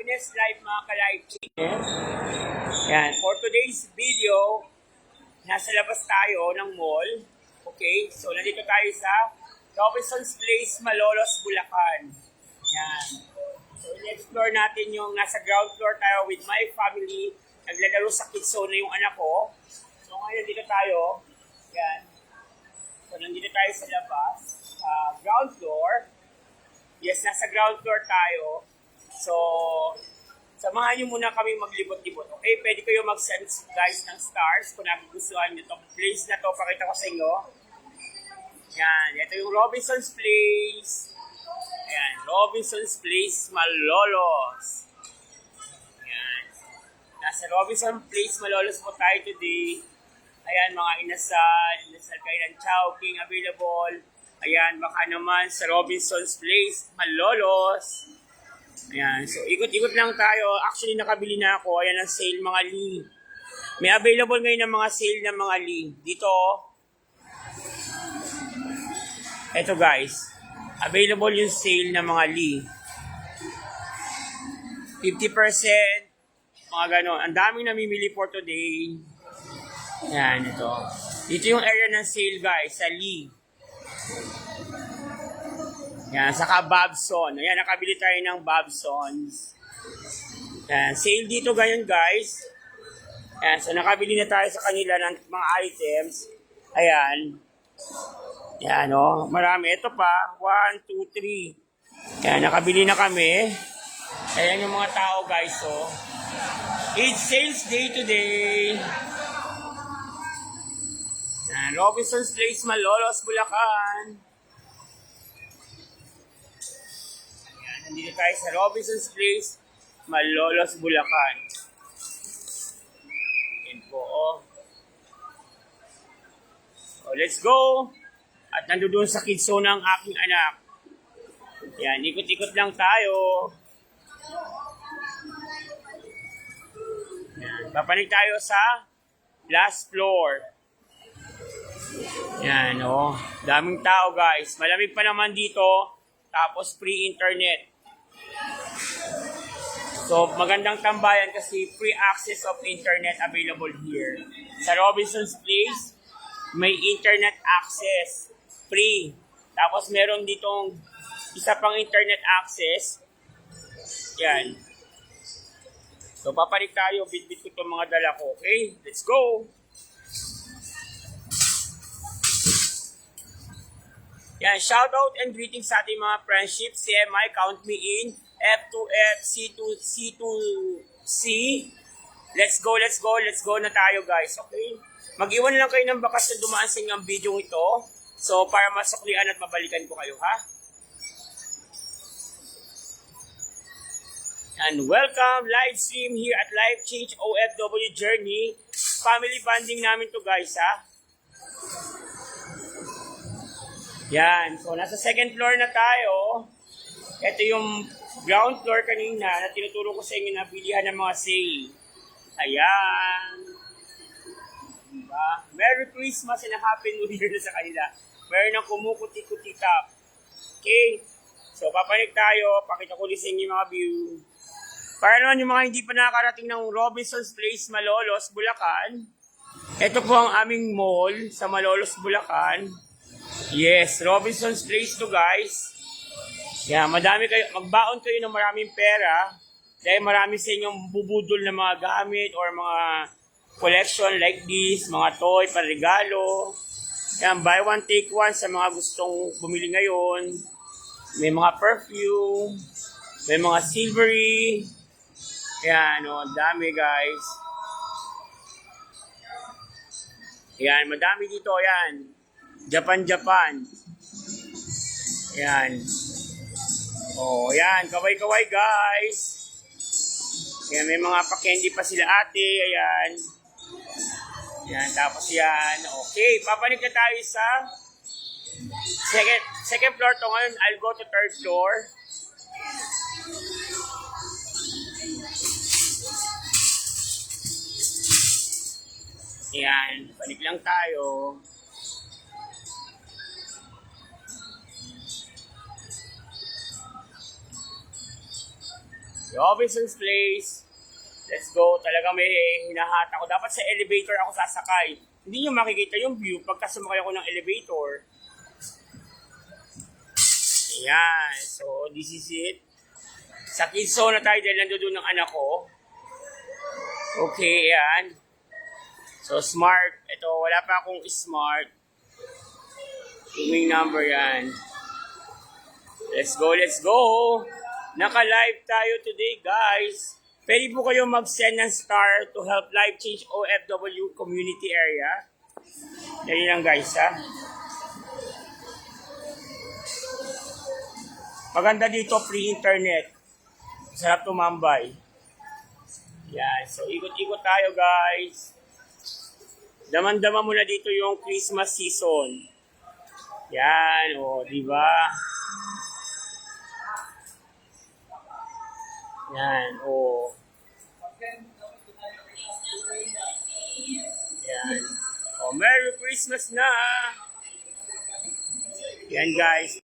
Happiness Life mga ka-life changes. Yan, for today's video, nasa labas tayo ng mall. Okay, so nandito tayo sa Robinson's Place, Malolos, Bulacan. Yan. So in-explore natin yung nasa ground floor tayo with my family. Naglalaro sa kids zone na yung anak ko. So ngayon nandito tayo. Yan. So nandito tayo sa labas. Ground floor. Yes, nasa ground floor tayo. So, samahan nyo muna kami maglibot-libot. Okay? Pwede kayo mag-send guys ng stars kung nagugustuhan nyo itong place na to. Pakita ko sa inyo. Yan. Ito yung Robinson's Place. Ayan. Robinson's Place, Malolos. Ayan. Nasa Robinson's Place, Malolos po tayo today. Ayan, mga inasal. Inasal kayo ng Chowking available. Ayan, baka naman sa Robinson's Place, Malolos. Ayan, so ikot-ikot lang tayo. Actually, nakabili na ako. Ayan ang sale mga Lee. May available ngayon ng mga sale ng mga Lee. Dito, eto guys. Available yung sale ng mga Lee. 50%. Mga ganon. Ang daming namimili for today. Ayan, ito. Dito yung area ng sale guys, sa Lee. Yan, saka Babson. Ayan, nakabili tayo ng Babsons. Yan, sale dito ganyan guys. Ayan, so nakabili na tayo sa kanila ng mga items. Ayan. Yan, oh, marami. Ito pa, 1, 2, 3. Ayan, nakabili na kami. Ayan yung mga tao guys, oh. It's sales day today. Yan, Robinson's Place, Malolos, Bulacan. Nandito tayo sa Robinson's Place, Malolos, Bulacan. Yan po, oh. So, let's go! At nandoon sa kids zone ng aking anak. Yan, ikot-ikot lang tayo. Yan, papanig tayo sa last floor. Yan, oh. Daming tao, guys. Malamig pa naman dito. Tapos free internet. So, magandang tambayan kasi free access of internet available here. Sa Robinson's Place, may internet access. Free. Tapos, meron ditong isa pang internet access. Yan. So, papalit tayo. Bit-bit ko itong mga dala ko. Okay? Let's go! Yan. Shoutout and greetings sa ating mga friendship. CMI, count me in. F2F, C2C. Let's go na tayo guys, okay? Mag-iwan lang kayo ng bakas na dumaan sa inyong video ito. So, para masuklian at mabalikan ko kayo, ha? And welcome, live stream here at Life Change OFW Journey. Family bonding namin to guys, ha? Yan, so nasa second floor na tayo. Ito yung ground floor kanina na tinuturo ko sa inyo na bilihan ng mga sale. Ayan. Diba? Merry Christmas and a Happy New Year na sa kanila. Meron ng kumukuti-kuti tap. Okay? So, papanik tayo. Pakita ko ulit sa inyo yung mga view. Para naman yung mga hindi pa nakakarating ng Robinson's Place, Malolos, Bulacan. Ito po ang aming mall sa Malolos, Bulacan. Yes, Robinson's Place to guys. Yeah, madami kayo, magbaon kayo ng maraming pera dahil marami sa inyong bubudol na mga gamit or mga collection like this, mga toy, panregalo. Yan, buy one, take one sa mga gustong bumili ngayon. May mga perfume, may mga silvery. Yan, oh, dami guys. Yan, madami dito, yan. Japan. Yan. Oh, yan. Kaway-kaway, guys. Yan, may mga pa-candy pa sila ate. Ayan. Yan, tapos yan. Okay, papanik na tayo sa second floor to ngayon. I'll go to third floor. Yan, panik lang tayo. Robinson's Place. Let's go. Talaga may hinahata ako. Dapat sa elevator ako sasakay. Hindi nyo makikita yung view pagka sumakay ako ng elevator. Ayan. So, this is it. Sa kids zone na tayo dahil nandoon ng anak ko. Okay, ayan. So, smart. Ito, wala pa akong smart. Rooming number yan. Let's go, let's go! Naka-live tayo today, guys. Pwede po kayo mag-send ng star to help Life Change OFW community area. Dali lang, guys, ha? Maganda dito, free internet. Sarap tumambay. Yan, so ikot-ikot tayo, guys. Daman-daman mo na dito yung Christmas season. Yan, o, di ba? Yan, o. Yan. O, Merry Christmas na! Yan, guys.